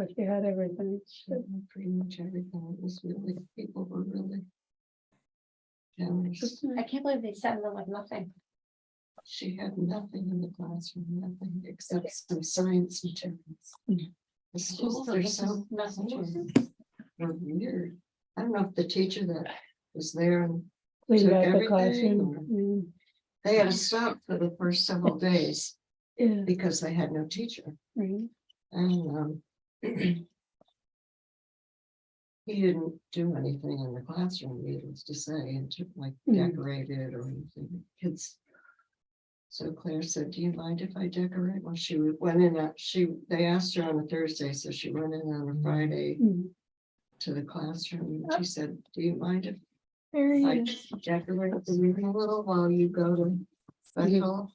So she had everything. Pretty much everything. It was really, people were really generous. I can't believe they sent them with nothing. She had nothing in the classroom, nothing except some science materials. The schools are so they're weird. I don't know if the teacher that was there and Cleaned took out the everything, classroom. they had to stop for the first several days Yeah, because they had no teacher. right. And he didn't do anything in the classroom, needless to say, and took like decorated or anything. Kids. So Claire said, "Do you mind if I decorate?" Well, she went in. They asked her on a Thursday, so she went in on a Friday to the classroom. And she said, "Do you mind if I decorate the room a little while you go to special?"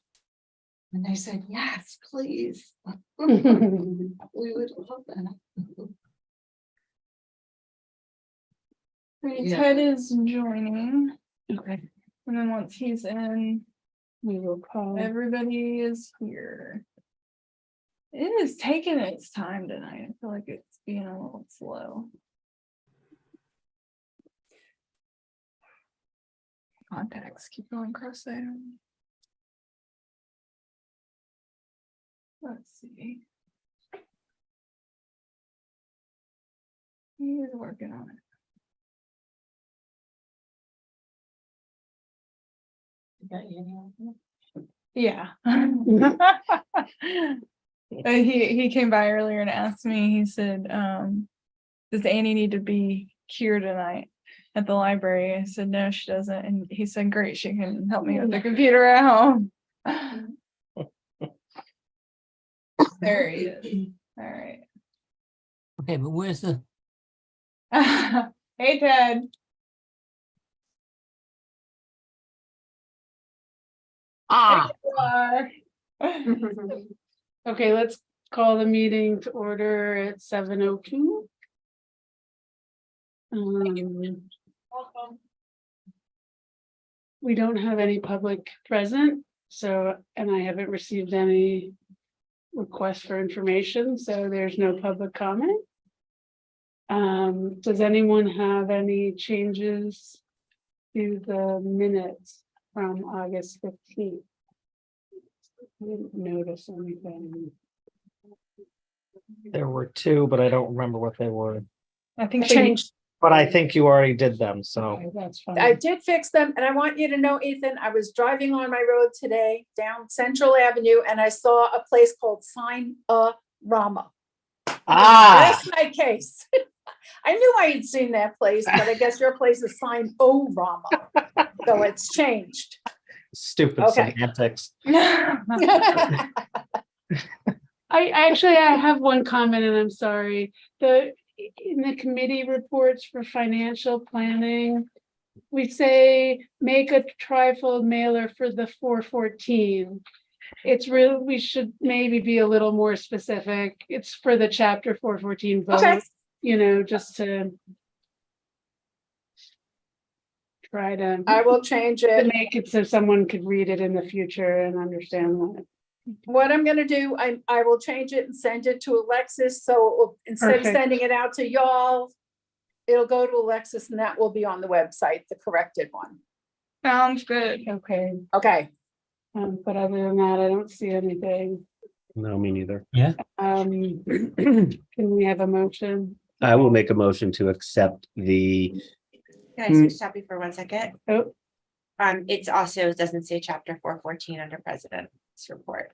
And they said, "Yes, please." We would love that. Right, Yeah. Ted is joining, Okay, and then once he's in, we will call. everybody is here. It is taking its time tonight. I feel like it's being a little slow. Contacts keep going cross-eyed. Let's see. He is working on it. Yeah. He came by earlier and asked me, he said, does Annie need to be here tonight at the library? I said, no, she doesn't. And he said, great, she can help me with the computer at home. There he is. All right. Okay, but where's the, Hey, Ted. ah, Okay, let's call the meeting to order at 7:02. We don't have any public present, so, and I haven't received any requests for information, so there's no public comment. Does anyone have any changes to the minutes from August 15th? I didn't notice anything. There were two, but I don't remember what they were. I think Changed. But I think you already did them, so. Okay, that's fine. I did fix them, and I want you to know, Ethan, I was driving on my road today down Central Avenue and I saw a place called Sign-A-Rama. Ah, That's my case. I knew I had seen that place, but I guess your place is Sign-O-Rama. So it's changed. stupid Okay. semantics. I have one comment and I'm sorry. In the committee reports for financial planning, we say make a trifold mailer for the 414. It's real, we should maybe be a little more specific. It's for the chapter 414 vote, Okay. you know, just to try to I will change it. make it so someone could read it in the future and understand what. What I'm gonna do, I will change it and send it to Alexis, so it will, instead of Perfect. sending it out to y'all, it'll go to Alexis and that will be on the website, the corrected one. Sounds good. Okay, Okay, but other than that, I don't see anything. No, me neither. Can we have a motion? I will make a motion to accept the, Can I switch topic for 1 second? Oh, It's also doesn't say chapter 414 under president's report.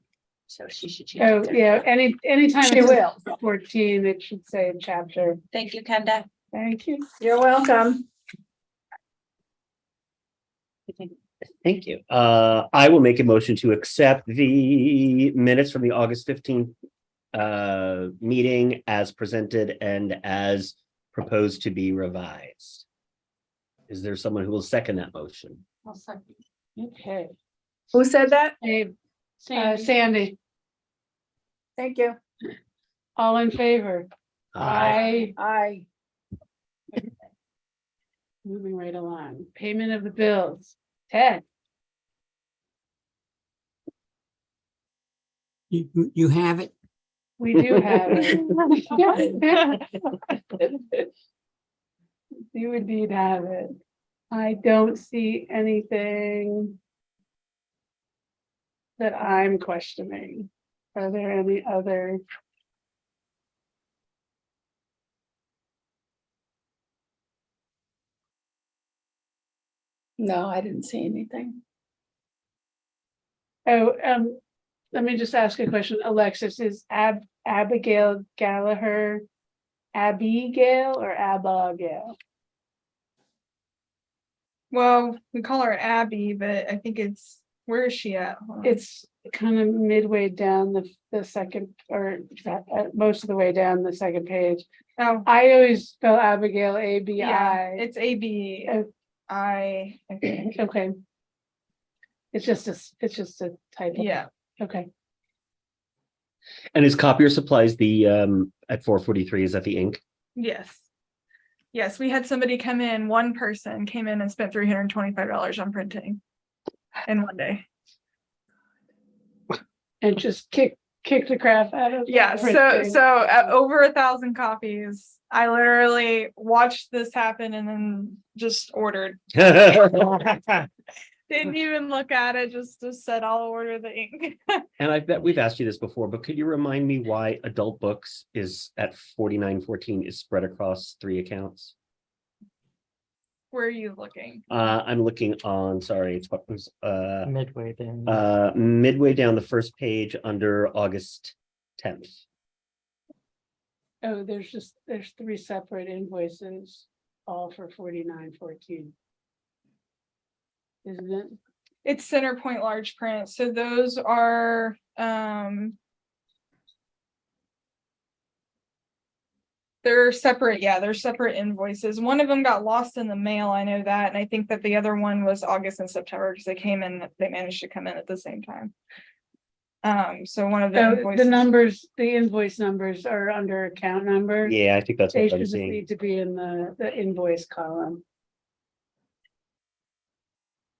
So she should change oh, it. to- yeah, anytime. She it's will. 14, it should say chapter. Thank you, Kenda. Thank you. you're welcome. thank you. I will make a motion to accept the minutes from the August 15th meeting as presented and as proposed to be revised. Is there someone who will second that motion? Okay. Who said that? Hey, Sandy, Thank you. all in favor? Aye. I, Moving right along. Payment of the bills. Ted, you have it? We do have it. You indeed have it. I don't see anything that I'm questioning. Are there any other? No, I didn't see anything. Oh, let me just ask a question. Alexis, is Abigail Gallagher Abigail or Abigail? Well, we call her Abby, but I think where is she at? Hold on. It's kind of midway down the second, or most of the way down the second page. Oh, I always spell Abigail yeah, ABI. it's ABI. I think. Okay. It's just a typo. Yeah, Okay. And is copier supplies the at 443, is that the ink? yes. Yes, we had somebody come in, one person came in and spent $325 on printing in one day. And just kick the crap out of. the Yeah, printing. so over 1,000 copies. I literally watched this happen and then just ordered. Didn't even look at it, just said I'll order the ink. And I bet we've asked you this before, but could you remind me why adult books is at 4914 is spread across 3 accounts? Where are you looking? I'm looking on, sorry, it's what was Midway then. midway down the first page under August 10th. Oh, there's 3 separate invoices, all for 4914. Isn't it? It's Center Point large print, so those are they're separate, yeah, they're separate invoices. One of them got lost in the mail, I know that, and I think that the other one was August and September because they managed to come in at the same time. So one of the So the invoices, numbers, the invoice numbers are under account number. Yeah, I think that's They what should I'm just seeing. need to be in the invoice column.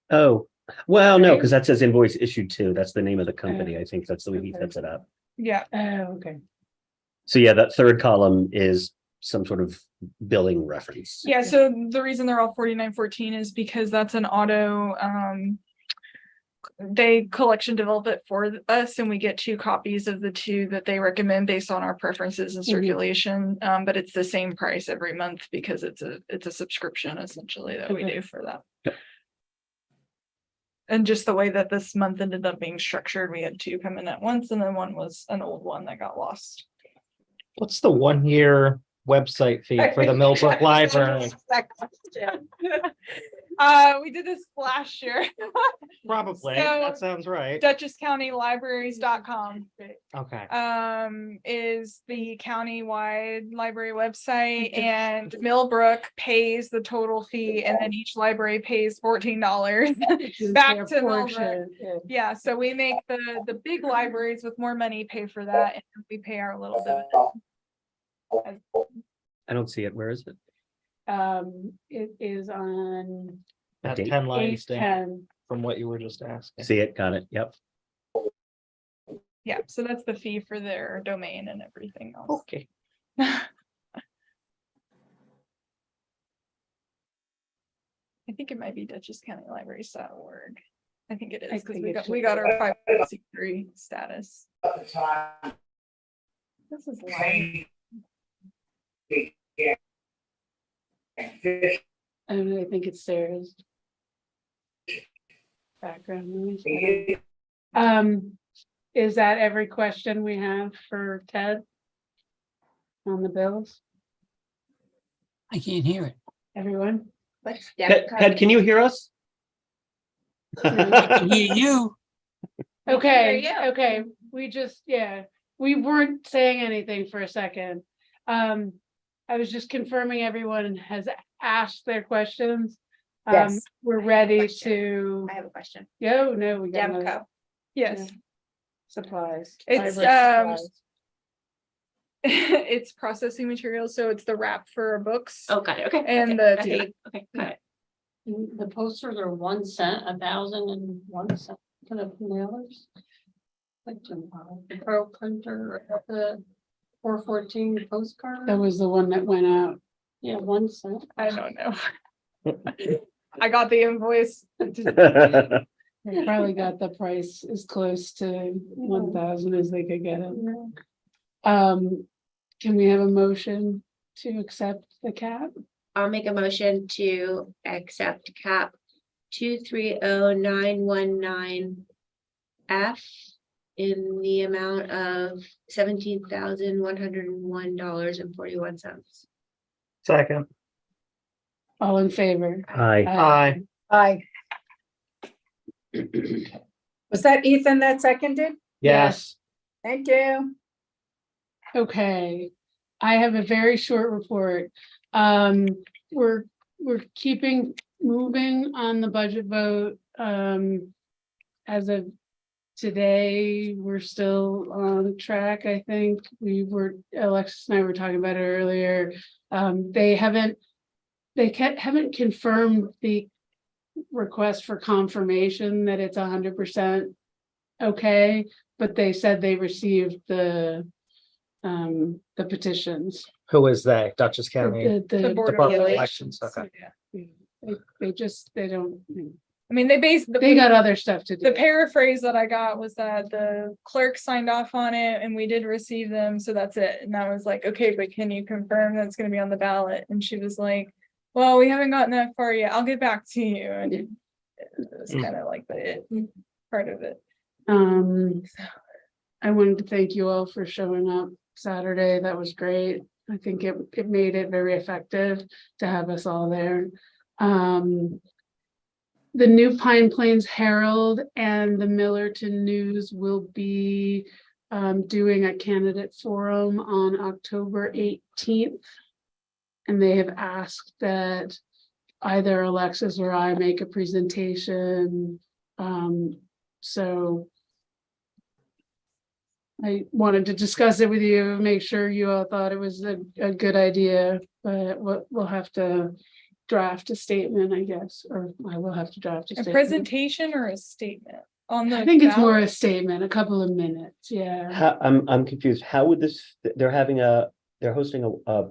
Oh, well, no, Right? because that says invoice issued to. That's the name of the company. I think that's the way he Okay. sets it up. yeah, Oh, okay. So yeah, that third column is some sort of billing reference. yeah, so the reason they're all 4914 is because that's an auto they collection develop it for us and we get 2 copies of the 2 that they recommend based on our preferences and Mhm. circulation. But it's the same price every month because it's a subscription essentially that we Okay. do for that. Yep. And just the way that this month ended up being structured, we had 2 come in at once and then one was an old one that got lost. What's the 1-year website fee for the Millbrook Library? We did this last year. Probably, So- that sounds right. DutchessCountyLibraries.com Okay. is the countywide library website, and Millbrook pays the total fee, and then each library pays $14. Which is Back their to Millbrook. portion, yeah. Yeah, so we make the big libraries with more money pay for that, and we pay our little dividend. I don't see it. Where is it? It is on That Date? 10 lines down 810. from what you were just asking. See it, got it. Yep. Yeah, so that's the fee for their domain and everything else. Okay. I think it might be DutchessCountyLibraries.org. I think it I is because think we it got should we got our 5.3 status. This is loud. I think it's Sarah's background noise. Is that every question we have for Ted? On the bills, I can't hear it. everyone? Ted, can you hear us? I can hear you. Okay, you. okay, we weren't saying anything for a second. I was just confirming everyone has asked their questions. Yes. We're ready Question. to, I have a question. no, we got another Demco. Yes, supplies. It's, library supplies. it's processing materials, so it's the wrap for books. Oh, got it. Okay. And okay, the got it, tape. Okay, got it. The posters are 1 cent, 1,001 cent for the mailers. Pearl Hunter, the 414 postcard. That was the one that went out. Yeah, 1 cent. I don't know. I got the invoice. They probably got the price as close to 1,000 as they could get it. Can we have a motion to accept the cap? I'll make a motion to accept cap 230919 F in the amount of $17,101.41. Second. All in favor? Aye. Aye. Aye. Was that Ethan that seconded? Yes. Thank you. Okay, I have a very short report. We're keeping moving on the budget vote. As of today, we're still on track, I think. Alexis and I were talking about it earlier. They haven't confirmed the request for confirmation that it's 100% okay, but they said they received the petitions. Who is they? Dutchess County The Board of Department of Elections. Elections. Okay. They don't, I mean, they they got other stuff to do. the paraphrase that I got was that the clerk signed off on it and we did receive them, so that's it. And I was like, okay, but can you confirm that's gonna be on the ballot? And she was like, well, we haven't gotten that far yet. I'll get back to you. And it was kind of like the part of it. I wanted to thank you all for showing up Saturday. That was great. I think it made it very effective to have us all there. The New Pine Plains Herald and the Millerton News will be doing a candidate forum on October 18th. And they have asked that either Alexis or I make a presentation. So I wanted to discuss it with you, make sure you all thought it was a good idea, but we'll have to draft a statement, I guess, or I will have to draft a A statement. presentation or a statement on the. I think it's more a ballot? statement, a couple of minutes, yeah. I'm confused. How would this, they're hosting a,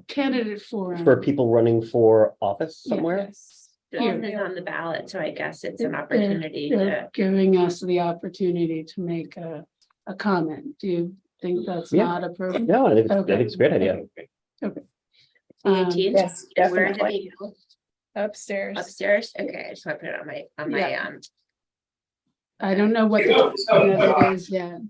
Candidate forum. for people running for office Yeah. somewhere? Yes. Here. It's on the ballot, so I guess it's an They're- opportunity They're to. giving us the opportunity to make a comment. Do you think that's Yeah. not appropriate? No, I think I Okay. think it's a great idea. Okay. The 18th? Yes, And where is it definitely. being held? Upstairs. Upstairs? Okay, I just want to put it on my, Yeah. I don't know what the timing of it is yet.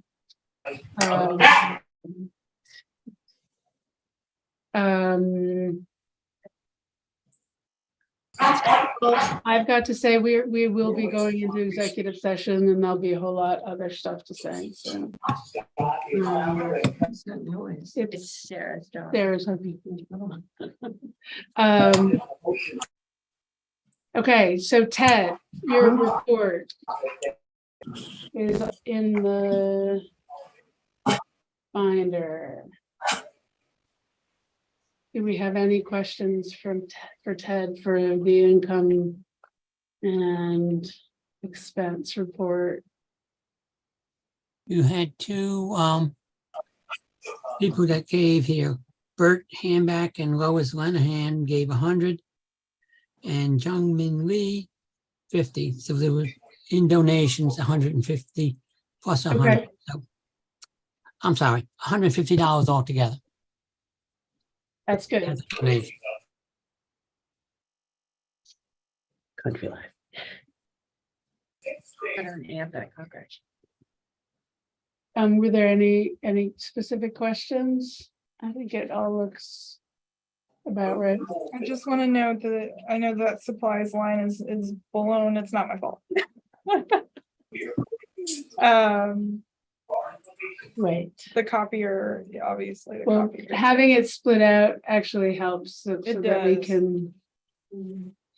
I've got to say, we will be going into executive session and there'll be a whole lot other stuff to say, so. What's that noise? It's It's, Sarah's dog. there's her. Okay, so Ted, your report is in the binder. Do we have any questions for Ted for the income and expense report? You had two people that gave here. Bert Hamback and Lois Lenahan gave 100, and Jung Min Lee 50. So there were in donations 150 plus 100. Okay. So I'm sorry, $150 altogether. That's good. As a donation. Country life. Put an amp at Concord. Were there any specific questions? I think it all looks about right. I just want to note that I know that supplies line is blown. It's not my fault. Right. The copier, yeah, obviously. the Well, copier. having it split out actually helps so It that we does. can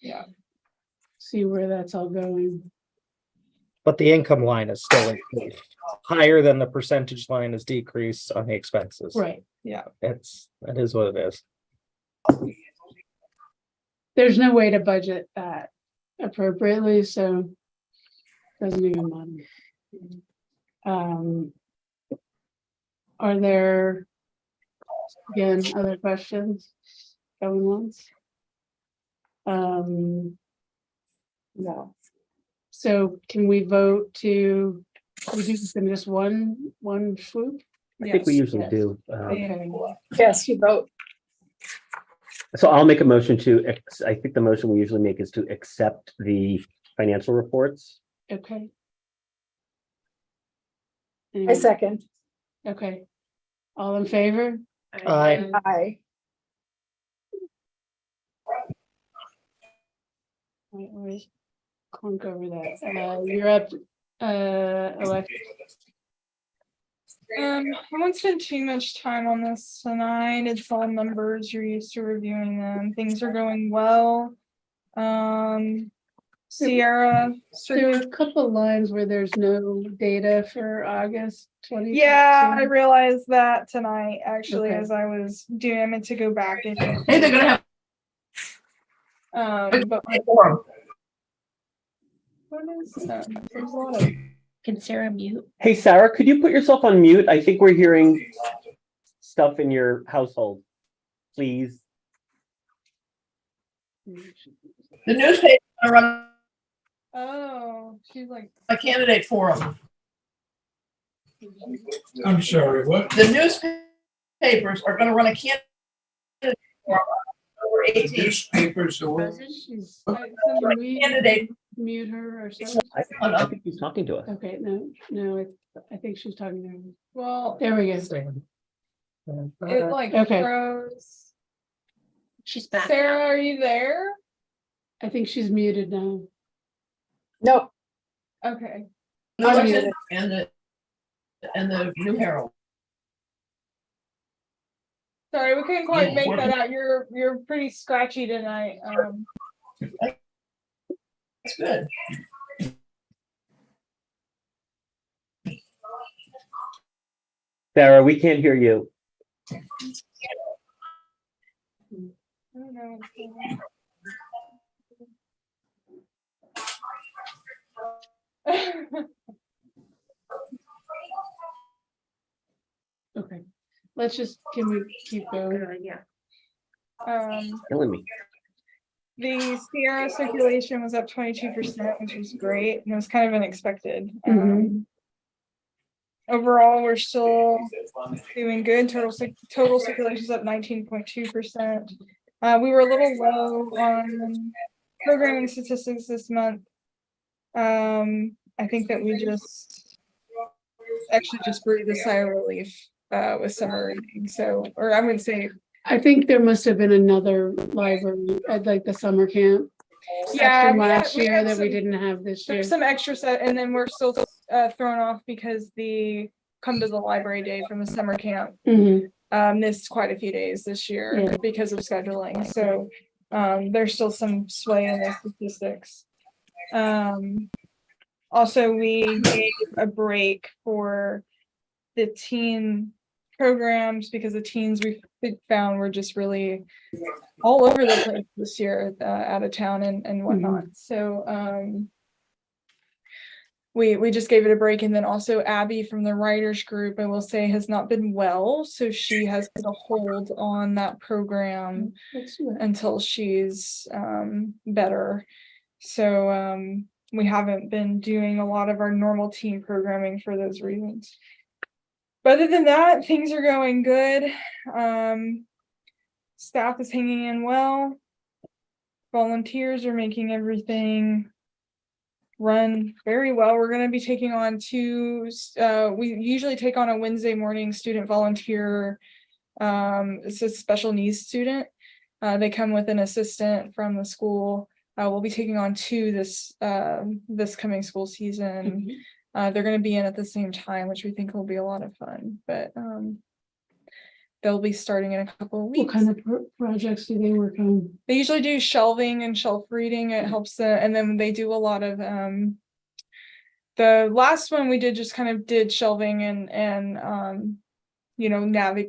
Yeah. see where that's all going. But the income line is still increased, higher than the percentage line is decreased on the expenses. Right. That is what it is. There's no way to budget that appropriately, so doesn't even matter. Are there, again, other questions? Going once? No. So can we vote to, we do this in just one swoop? I think we Yes. usually do. Okay, Yes, you vote. So I'll make a motion to, I think the motion we usually make is to accept the financial reports. okay. I second. Okay. All in favor? Aye. Aye. Wait, clunk over that. You're up, Alexis. I won't spend too much time on this tonight. It's all numbers. You're used to reviewing them. Things are going well. Sierra. There were a couple lines where there's no data for August 20. Yeah, I realized that tonight, actually, Okay. as I was doing, I meant to go back and. Hey, they're gonna have But a forum. what is, there's a lot of. Can Sarah mute? Hey, Sarah, could you put yourself on mute? I think we're hearing stuff in your household, please. The newspaper gonna run Oh, she's like, a candidate forum. I'm sorry, what? The newspapers are gonna run a candidate forum over 18 Newspapers, or what? She's, candidate. mute her or something. I think he's talking to us. Okay, no, I think she's talking to her. well, There we go. it like Okay. froze. She's back. Sarah, are you there? I think she's muted now. No, Okay. Unmuted. And the New Herald. Sorry, we couldn't quite make that out. You're pretty scratchy tonight. That's good. Sarah, we can't hear you. I don't know what's going on. Okay, let's just, can we keep going? Yeah. Killing me. The Sierra circulation was up 22%, which was great, and it was kind of unexpected. Mhm. Overall, we're still doing good. Total circulation is up 19.2%. We were a little low on programming statistics this month. I think that we just breathed a sigh of relief with summer reading. So, or I wouldn't say. I think there must have been another library at like the summer camp. Yeah, From we had- last we year had that we some- didn't have this year. There's some extra set, and then we're still thrown off because the come to the library day from the summer camp Mhm. missed quite a few days this year Yeah. because of scheduling. So there's still some sway in the statistics. Also, we gave a break for the teen programs because the teens we found were just really all over the place this year, out of town and whatnot. So we just gave it a break. And then also Abby from the writers group, I will say, has not been well, so she has put a hold on that program until she's better. So we haven't been doing a lot of our normal team programming for those reasons. But other than that, things are going good. Staff is hanging in well. Volunteers are making everything run very well. We're going to be taking on we usually take on a Wednesday morning student volunteer. It's a special needs student. They come with an assistant from the school. We'll be taking on 2 this coming school season. They're going to be in at the same time, which we think will be a lot of fun, but they'll be starting in a couple of What weeks. kind of projects do they work on? They usually do shelving and shelf reading. It helps and then they do a lot of the last one we did just kind of did shelving and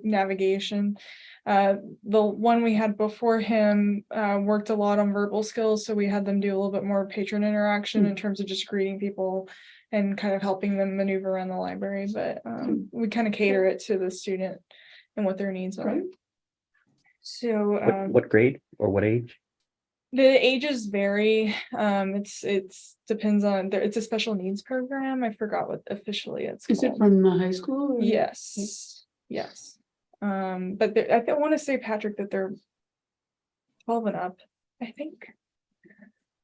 navigation. The one we had before him worked a lot on verbal skills, so we had them do a little bit more patron interaction in terms of just greeting people and kind of helping them maneuver around the library, but we kind of cater it to the student and what their needs are. Great. So What grade or what age? the ages vary. It's depends on it's a special needs program. I forgot what officially it's Is it called. from the high school? or- Yes, yes. But I want to say, Patrick, that they're 12 and up, I think.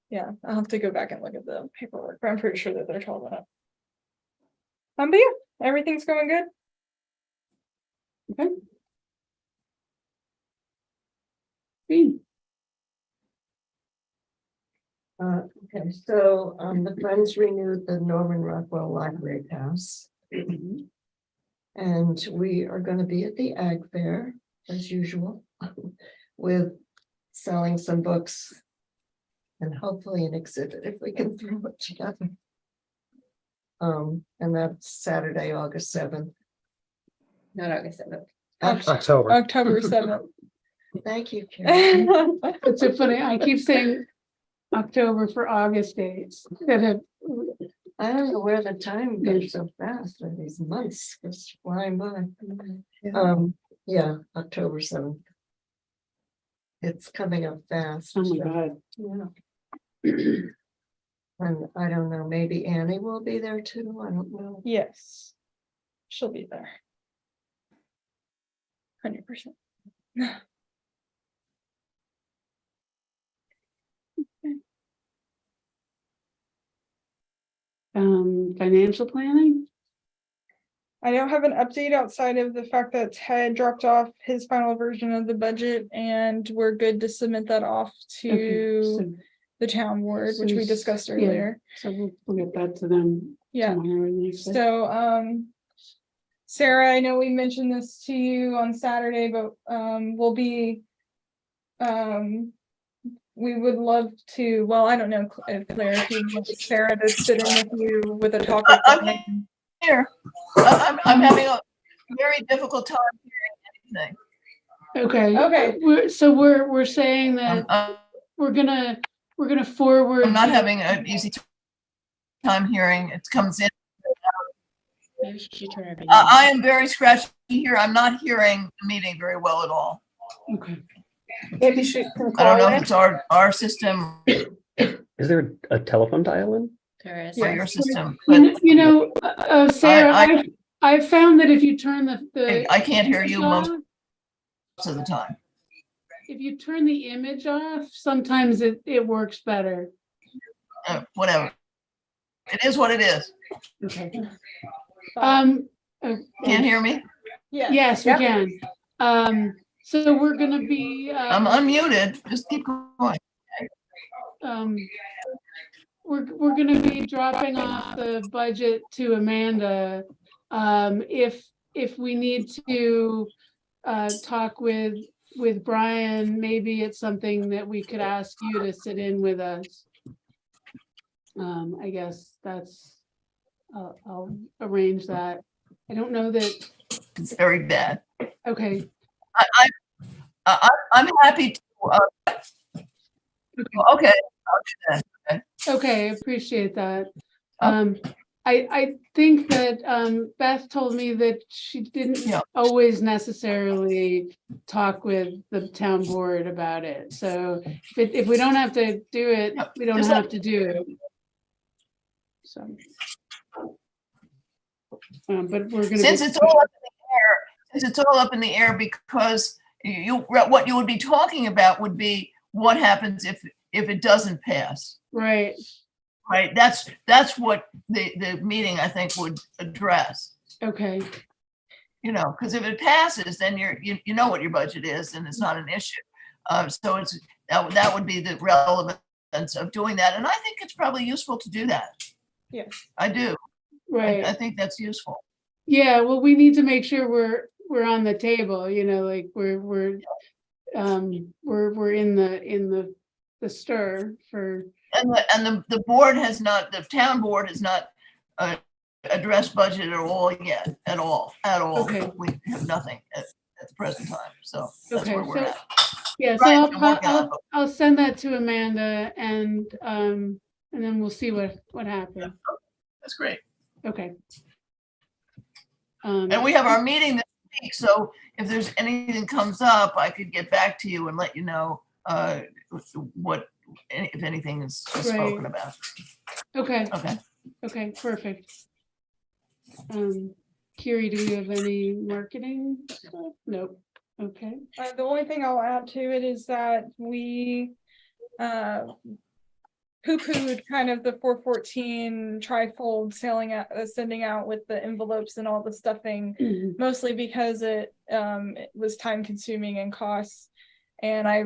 Yeah, I'll have to go back and look at the paperwork, but I'm pretty sure that they're 12 and up. But yeah, everything's going good. Great. Okay, so, the Friends renewed the Norman Rockwell Library Pass. And we are gonna be at the Ag Fair, as usual, with selling some books. And hopefully an exhibit if we can throw it together. And that's Saturday, August 7th. Not August 7th. October. October 7th. Thank you, Karen. It's so funny. I keep saying October for August dates that have, I don't know where the time goes so fast, or these months just flying by. Yeah, October 7th. It's coming up fast. oh my God. Yeah. And I don't know, maybe Annie will be there too, I don't know. Yes, she'll be there. 100%. Financial planning? I don't have an update outside of the fact that Ted dropped off his final version of the budget and we're good to submit that off Okay, to so- the town board, which so we s- discussed yeah. earlier. So we'll get that to them. Yeah. tomorrow or the next day. So, Sarah, I know we mentioned this to you on Saturday, but, we'll be, we would love to, well, I don't know if Claire, if you want Sarah to sit in with you with a topic. I'm here. I'm having a very difficult time hearing anything. Okay. Okay. We're saying that I'm we're gonna forward. I'm not having an easy time hearing. It comes in. Maybe she should turn her video. I am very scratchy here. I'm not hearing the meeting very well at all. Okay. Maybe she can I don't call know if in. it's our system Is there a telephone dial-in? There is. or your system, but Sarah, I found that if you turn the I can't hear you image most off- of the time. if you turn the image off, sometimes it works better. Whatever. It is what it is. Okay. Can't hear me? Yeah. Yes, we Yep. can. So we're gonna be. I'm unmuted. Just keep going. We're gonna be dropping off the budget to Amanda. If we need to talk with Brian, maybe it's something that we could ask you to sit in with us. I guess I'll arrange that. I don't know that, It's very bad. okay, I'm happy to, okay. I'll do that. okay, appreciate that. I think that Beth told me that she didn't Yeah. always necessarily talk with the town board about it. So if we don't have to do it, we don't Just have to do it. So. But we're gonna. Since be- it's all up in the air, because what you would be talking about would be what happens if it doesn't pass, Right, right? That's what the meeting, I think, would address, okay, because if it passes, then you know what your budget is and it's not an issue. So that would be the relevance of doing that. And I think it's probably useful to do that. Yes. I do. right. I think that's useful. Yeah, well, we need to make sure we're on the table, like we're in the stir for, And the board has not, the town board has not addressed budget at all yet, at all. Okay. We have nothing at the present time, so that's Okay, where we're so- at. yeah, so Brian's been working on it, I'll send that to Amanda and then we'll see what happens. That's great. Okay. And we have our meeting this week, so if there's anything comes up, I could get back to you and let you know what, if anything is spoken about. Okay, Okay. okay, perfect. Kiri, do we have any marketing stuff? Nope. Okay. The only thing I'll add to it is that we poo-pooed kind of the 414 trifold sending out with the envelopes and all the stuffing, mostly because it was time consuming and costs. And I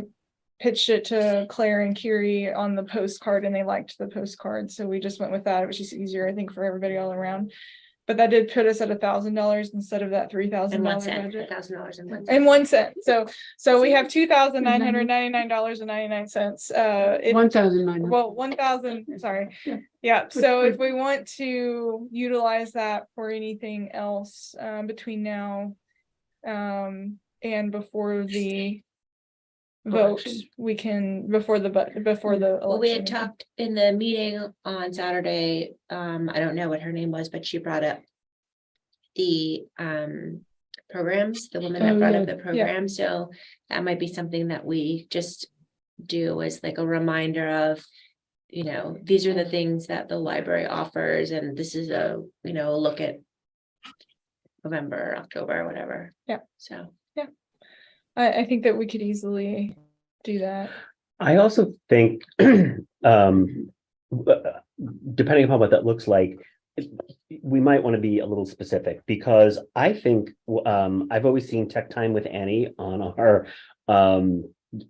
pitched it to Claire and Kiri on the postcard and they liked the postcard. So we just went with that. It was just easier, I think, for everybody all around. But that did put us at $1,000 instead of that $3,000 budget. $1,000 in 1 cent. And 1 cent. So we have $2,999.99. 1,900. Well, 1,000, sorry. Yeah. Yeah, so if we want to utilize that for anything else between now and before the vote, Election. we can, before the Well, we had election. talked in the meeting on Saturday, I don't know what her name was, but she brought up the programs, the woman that Oh, brought yeah. up the program, so that might be something that we just do as like a reminder of, you know, these are the things that the library offers, and this is a, you know, a look at November, October, whatever. Yeah. So. I think that we could easily do that. I also think, depending upon what that looks like, we might want to be a little specific, because I think I've always seen Tech Time with Annie on our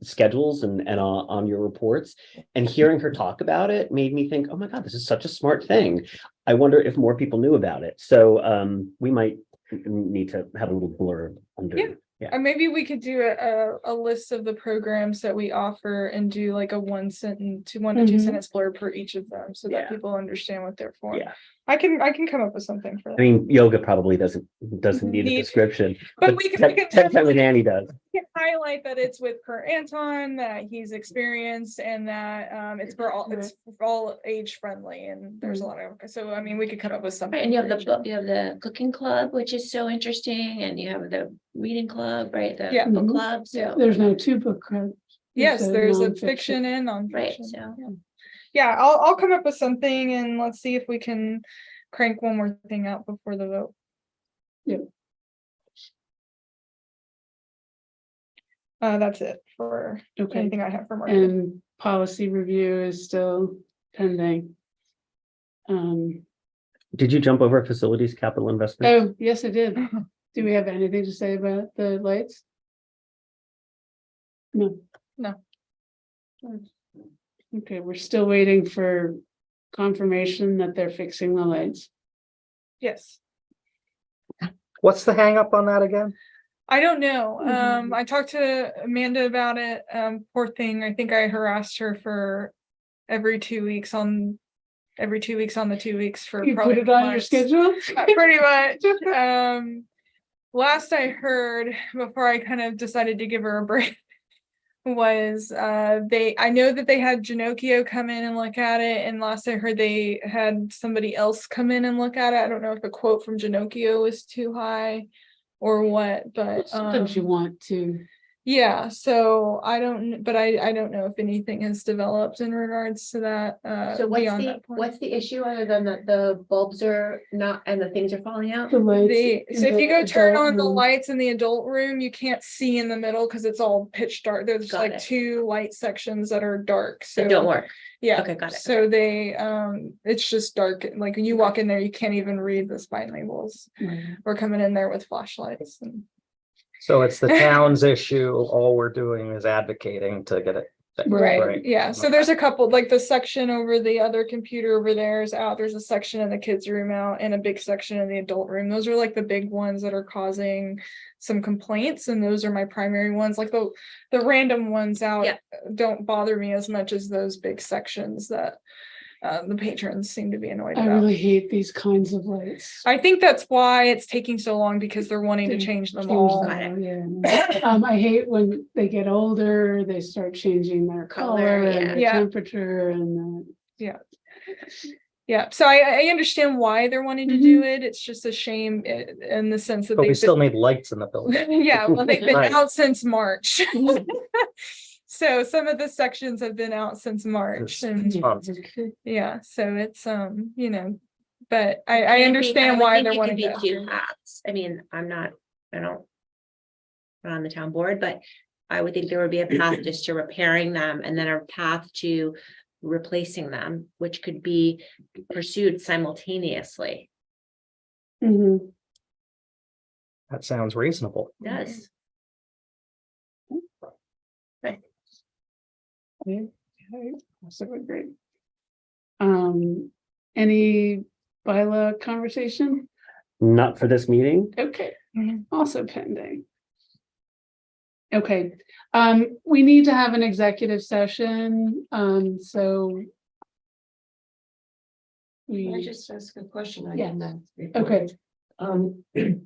schedules and on your reports, and hearing her talk about it made me think, oh my God, this is such a smart thing. I wonder if more people knew about it. So we might need to have a little blurb under. Yeah. And maybe we could do a list of the programs that we offer and do like a 1 sentence to 1 to 2 sentence blurb for each of them so that Yeah. people understand what they're for. Yeah. I can come up with something for that. I mean, yoga probably doesn't need a Need- description, But but we can- Tech Time with Annie does. We can highlight that it's with Kurt Anton, that he's experienced, and that it's for all age friendly, and there's a lot of, so I mean, we could come up with something. Right, and you have for the each book, you have the cooking club, which is so interesting, and you have the reading club, right? The Yeah. book Mhm. club, so. There's no two book club. Yes, there's a nonfiction. fiction and nonfiction. Right, so. Yeah. Yeah, I'll come up with something and let's see if we can crank one more thing out before the vote. Yep. That's it for Okay, anything I have for marketing. and policy review is still pending. Did you jump over facilities capital investment? Oh, yes, I did. Do we have anything to say about the lights? No. No. Okay, we're still waiting for confirmation that they're fixing the lights. Yes, What's the hang up on that again? I don't know. Mhm. I talked to Amanda about it. Poor thing. I think I harassed her for every 2 weeks on the 2 weeks for. You put probably it on your months. schedule? Pretty much. Last I heard, before I kind of decided to give her a break, was I know that they had Genocchio come in and look at it, and last I heard they had somebody else come in and look at it. I don't know if the quote from Genocchio was too high or what, but Sometimes you want to. yeah, so I don't know if anything has developed in regards to that. So what's beyond the, that point. what's the issue other than that the bulbs are not, and the things are falling out? The lights. So in if you the go turn adult on the room. lights in the adult room, you can't see in the middle because it's all pitch dark. There's Got like it. 2 light sections that are dark. That So don't work. yeah. Okay, got it. So they it's just dark. Like when you walk in there, you can't even read the spine labels. Right. We're coming in there with flashlights and So it's the town's issue. All we're doing is advocating to get it. fixed, right. Yeah. So there's Okay. a couple, like the section over the other computer over there is out. There's a section in the kids' room out and a big section in the adult room. Those are like the big ones that are causing some complaints, and those are my primary ones. Like the random ones out Yeah. don't bother me as much as those big sections that the patrons seem to be annoyed I about. really hate these kinds of lights. I think that's why it's taking so long, because they're wanting to change them all. Got it. Yeah. I hate when they get older, they start changing their Color, color yeah. and the Yeah. temperature and Yeah. Yeah, so I understand why they're wanting to do it. It's just a shame in the sense that But we they've still need lights in the building. yeah, well, they've been Right. out since March. So some of the sections have been out since March and Months. yeah, so it's you know, but I Can't be- understand would why think they're it could wanting be to. two paths. I mean, I don't. I'm on the town board, but I would think there would be a path just to repairing them and then a path to replacing them, which could be pursued simultaneously. Mhm. That sounds reasonable. It does. Yeah, okay, also agree. Any bylaw conversation? Not for this meeting. Okay, Mhm. also pending. Okay, we need to have an executive session, so. Can I We, just ask a question? I Yeah. didn't ask before. okay,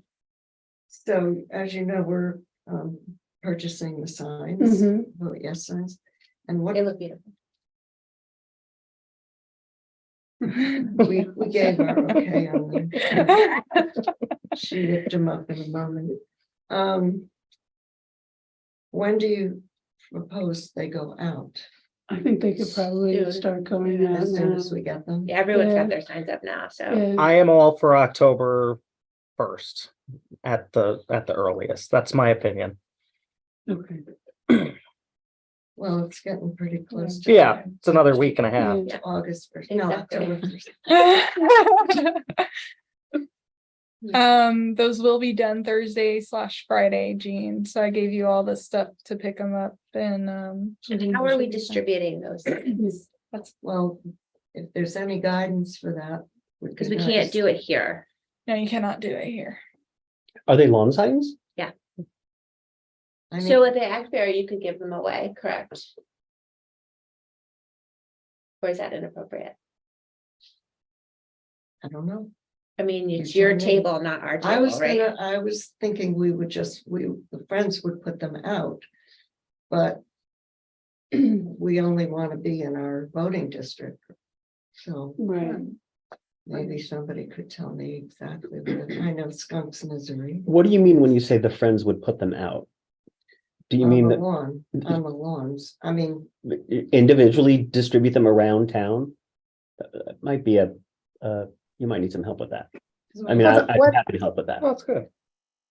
So as you know, we're purchasing the signs, mhm. vote yes signs. And what They look beautiful. we gave our okay on them. She whipped them up in a moment. When do you propose they go out? I think they could probably Soon. start going out As soon now. as we get them? Yeah, everyone's Yeah. got their signs up now, so. Yeah. I am all for October 1st at the earliest. That's my opinion. Okay. Well, it's getting pretty close to. Yeah, it's another week and a half. Yeah. to August first, no, Exactly. October 1st. Those will be done Thursday/Friday, Jean. So I gave you all the stuff to pick them up and And how are we distributing those things? Well, if there's any guidance for that. Because we can't do it here. no, you cannot do it here. Are they lawn signs? I So mean, at the Ag Fair, you could give them away, correct? Or is that inappropriate? I don't know. I mean, it's You your tell me. table, not our I was table, right? I was thinking we would the friends would put them out. But we only want to be in our voting district. So Right. maybe somebody could tell me exactly what, I know Skunks, Missouri. What do you mean when you say the friends would put them out? Do you On mean the that lawn, on the lawns, I mean, individually distribute them around town? It might be you might need some help with that. I mean, I'd be happy to help with that. Well, that's good.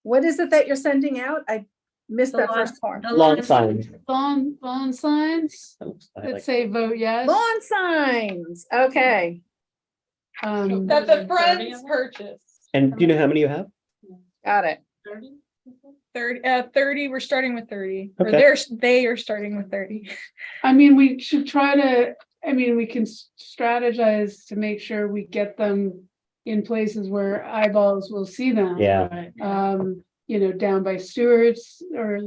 What is it that you're sending out? I missed The that lawn- first part. the Lawn signs. Lawn signs I that like- say vote yes. Lawn signs, okay, That the friends purchase. And do you know how many you have? got it. 30, we're starting with 30. Or Okay. they are starting with 30. I mean, we should try to, I mean, we can strategize to make sure we get them in places where eyeballs will see them. Yeah, You know, down by Stewart's or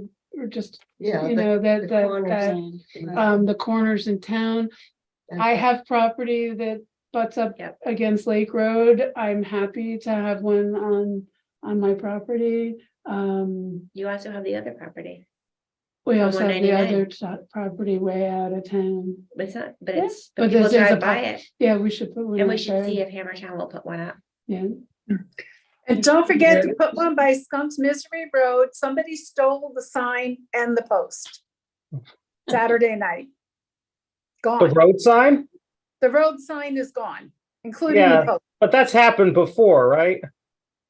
just, yeah. you know, the that, corners. the corners in town. And- I have property that butts up Yep. against Lake Road. I'm happy to have one on my property. You also have the other property. We On also have the 199. other property way out of town. It's not, but Yeah, it's, but but people there's a drive by po- it. Yeah, we should put one. And we out should there. see if Hammertown will put one up. Yeah, And don't forget to put one by Skunks Misery Road. Somebody stole the sign and the post. Saturday night. The Gone. road sign? The road sign is gone, including the Yeah. post, But that's happened before, right?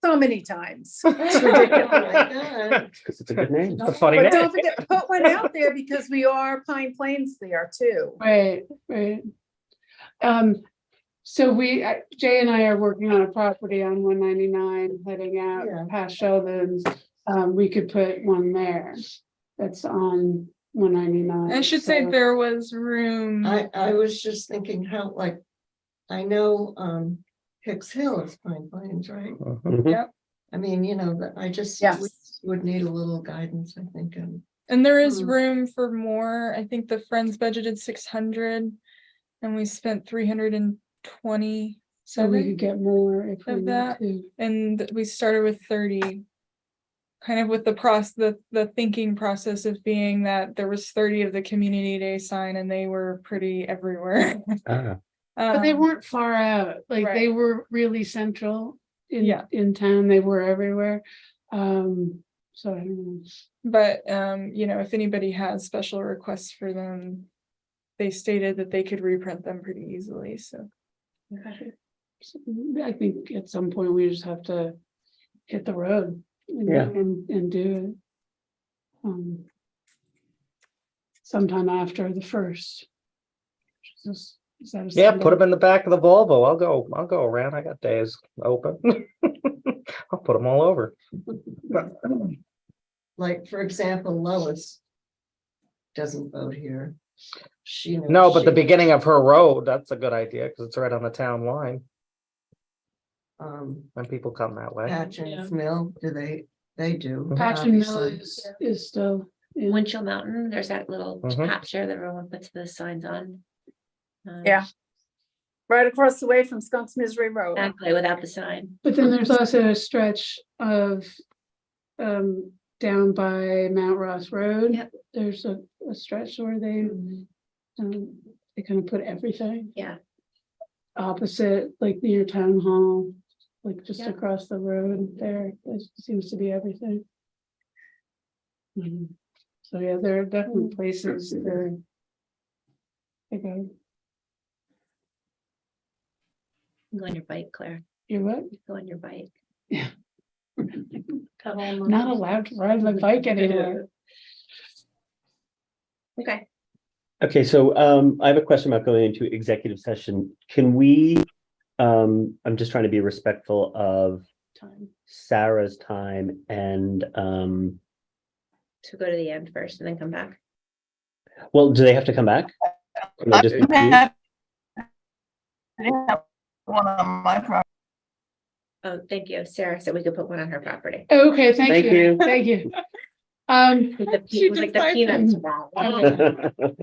so many times. It's Oh ridiculous. my God. because it's a good name. It's a funny But name. don't forget to put one out there because we are Pine Plains there too. right. So Jay and I are working on a property on 199 heading Yeah. out past Sheldon's. We could put one there. That's on 199. I should say so- there was room. I was just thinking how, like, I know, Hicks Hill is Pine Plains, right? Mhm. I mean, you know, that I just Yes. would need a little guidance, I think, And there is Hmm. room for more. I think the friends budgeted 600 and we spent 327. So we could get more if we of need that. to. And we started with 30. Kind of with the thinking process of being that there was 30 of the community day sign and they were pretty everywhere. Ah, But they Um, weren't far out, like they right. were really central Yeah. in town, they were everywhere. So I don't know. But, you know, if anybody has special requests for them, they stated that they could reprint them pretty easily, so. I think at some point we just have to hit the road Yeah. and do it. Sometime after the first. Is that a Yeah, put Sunday? them in the back of the Volvo. I'll go around. I got days open. I'll put them all over. Like, for example, Lois doesn't vote here. She knows No, but the she- beginning of her road, that's a good idea because it's right on the town line when people come that way. Patchen's Mill, they do. Patchen Mill obviously. is still. in. Winchell Mountain, there's that little Mhm. capture that everyone puts the signs on. Yeah. Right across the way from Skunks Misery Road. Exactly, without the sign. But then there's also a stretch of down by Mount Ross Road. Yep. There's a stretch where they kind of put everything. Yeah. Opposite, like near town hall, like just Yeah. across the road there, there seems to be everything. So yeah, there are definitely places there. Okay, Go on your bike, Claire. you're what? Go on your bike. Not allowed to ride my bike anymore. Okay. Okay, so I have a question about going into executive session. Can we, I'm just trying to be respectful of Time Sarah's time and to go to the end first and then come back. well, do they have to come back? Can they just be queued? Yeah, one on my property. Oh, thank you. Sarah said we could put one on her property. Okay, thank Thank you, you. thank you. It was like the peanuts.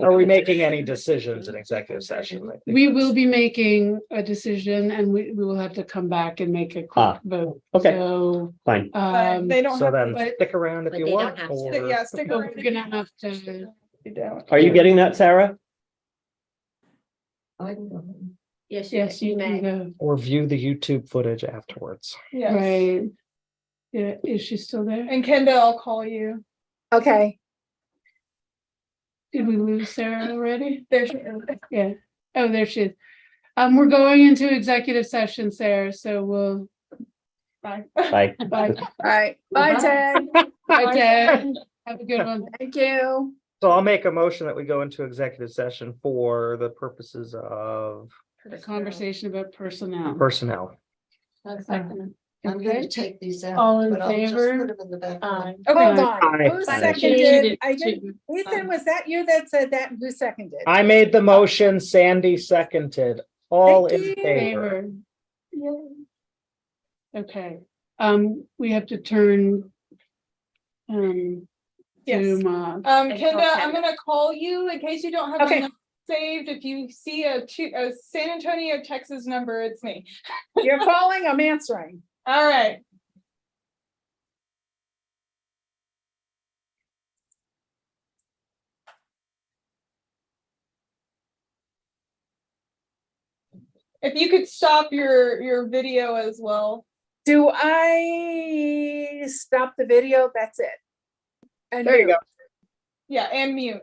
Are we making any decisions in executive session? I think We that's- will be making a decision and we will have to come back and make a quick Ah, vote. okay. So, Fine. But they don't So have then but- stick around if But you they don't want. have to. to, or- yeah, stick but around. we're gonna have to, You don't. Are you getting that, Sarah? I can go. Yes, yes, you can go, Or view the YouTube footage afterwards. Yes. right? Yeah, is she still there? And Kenda, I'll call you. Okay, Did we lose Sarah already? There she is. Yeah, oh, there she is. We're going into executive session, Sarah, so we'll, Bye. Bye. bye, all right. Bye, Ted. bye, Ted. Have a good one. Thank you. So I'll make a motion that we go into executive session for the purposes of The conversation about personnel. personnel. I'm gonna Okay, take these out. All in but I'll just favor? put 'em in the back. Aye. Hold Okay. on. Aye. Who Aye. seconded? I Change it didn't, to- Ethan, was that you that said that? Who seconded? I made the motion, Sandy seconded. All Thank in you. favor. Okay, we have to turn. Yes. Zoom off. And Kenda, call I'm Kenda. gonna call you in case you don't have Okay. my number saved. If you see a San Antonio, Texas number, it's me. You're calling, I'm answering. All right. If you could stop your video as well. Do I stop the video? That's it. And There you go. Yeah, and mute.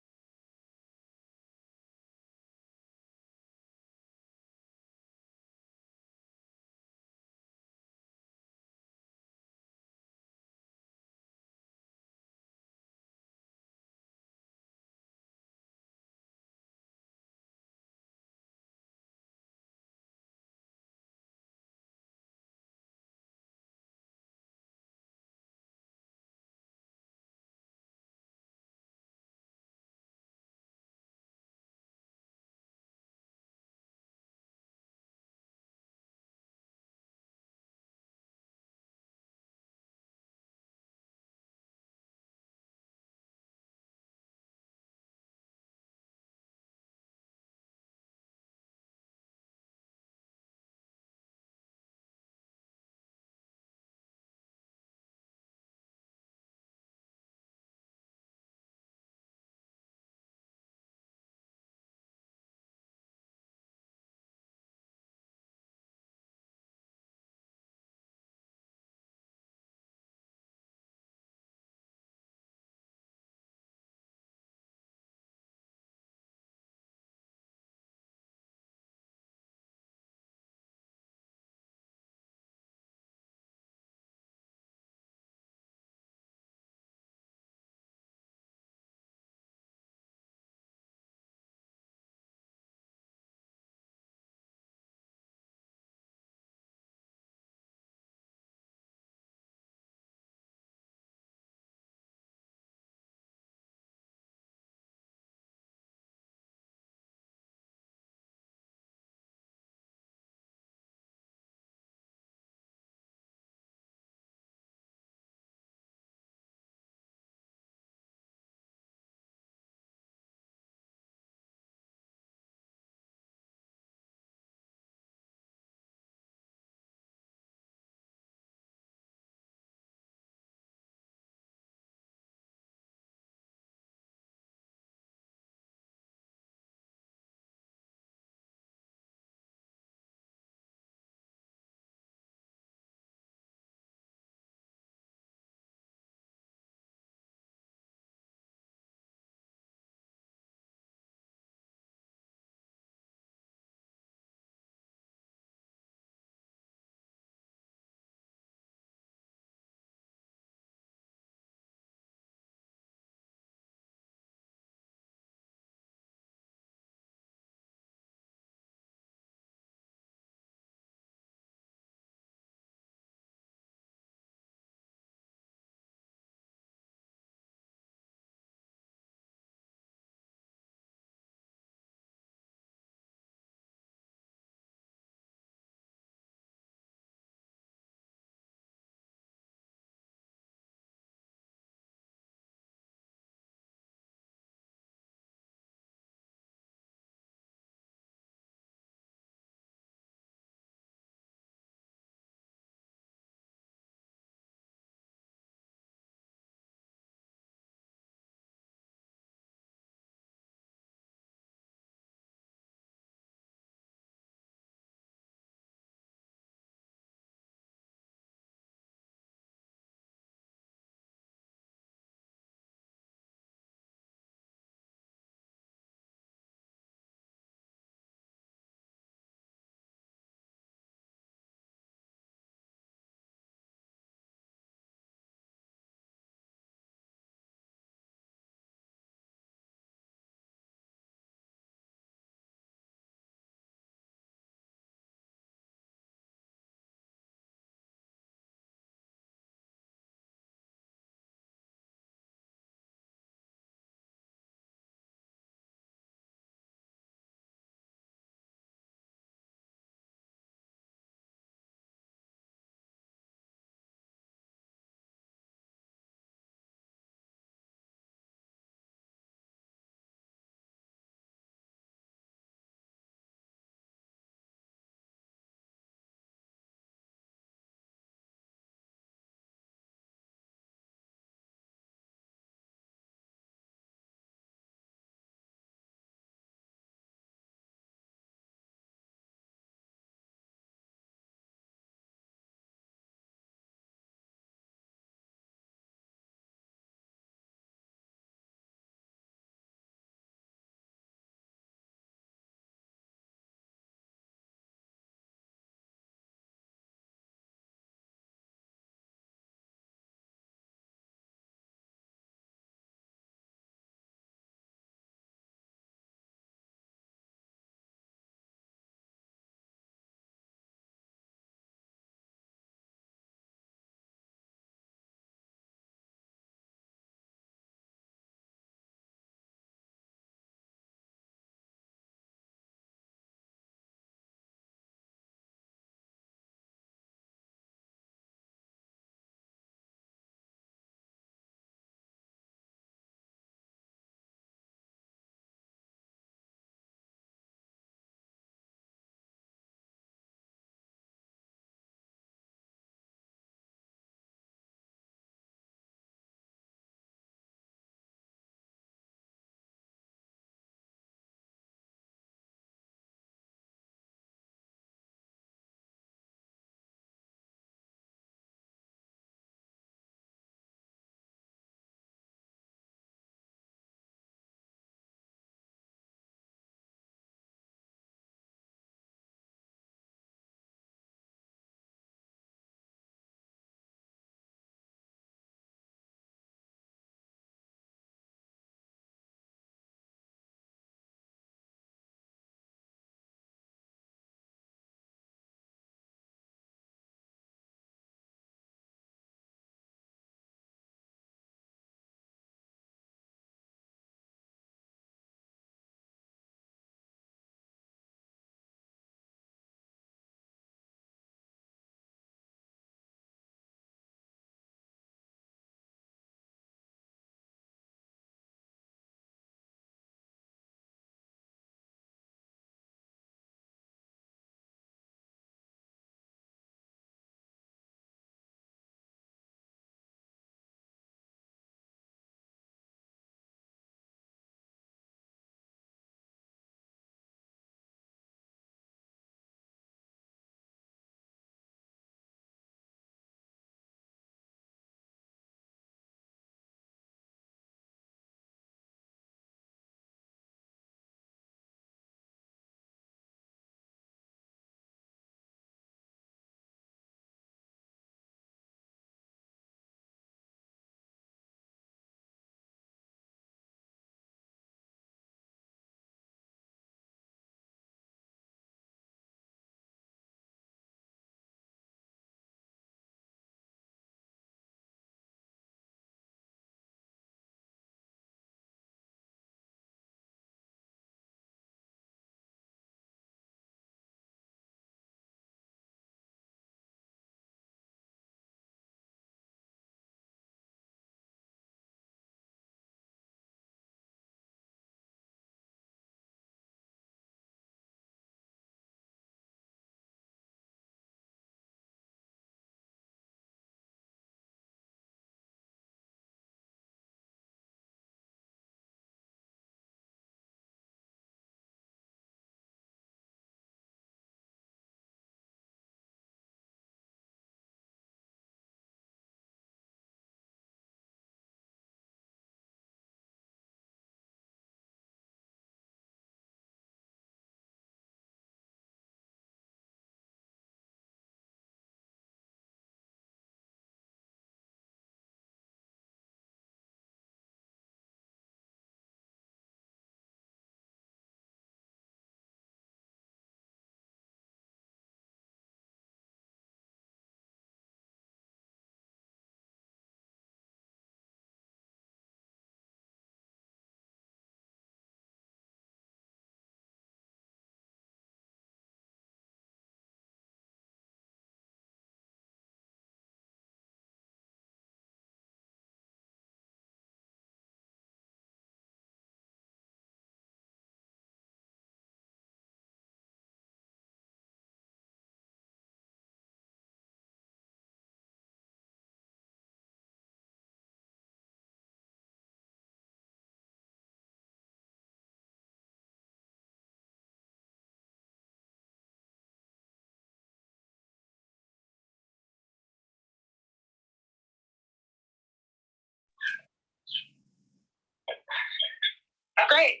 great.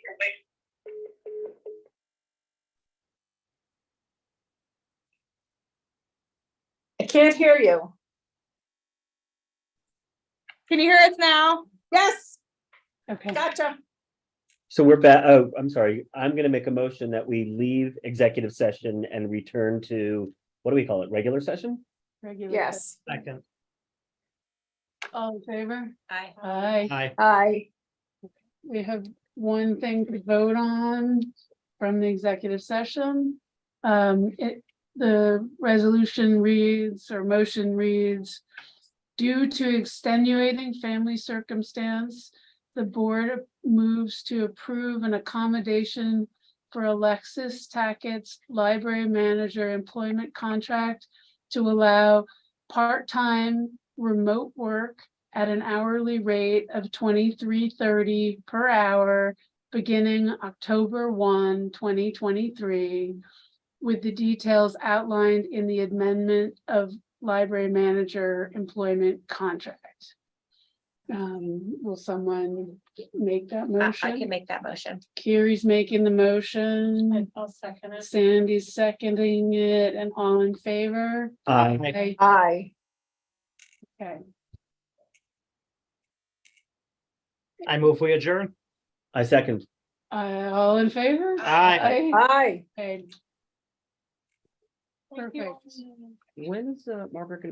I can't hear you. Can you hear us now? Yes, Okay, gotcha. So we're back. Oh, I'm sorry. I'm gonna make a motion that we leave executive session and return to, what do we call it? Regular session? regular. Yes, Second. All in favor? Aye. Aye. Hi. I, We have one thing to vote on from the executive session. The resolution reads, or motion reads, due to extenuating family circumstance, the board moves to approve an accommodation for Alexis Tackett's library manager employment contract to allow part-time remote work at an hourly rate of $23.30 per hour beginning October 1, 2023, with the details outlined in the amendment of library manager employment contract. Will someone make that I motion? can make that motion. Carrie's making the motion. I'll second it. Sandy's seconding it, and all in favor? Aye. I. Okay. I move we adjourn. I second. All in favor? Aye. I. Okay. Perfect. When is Margaret gonna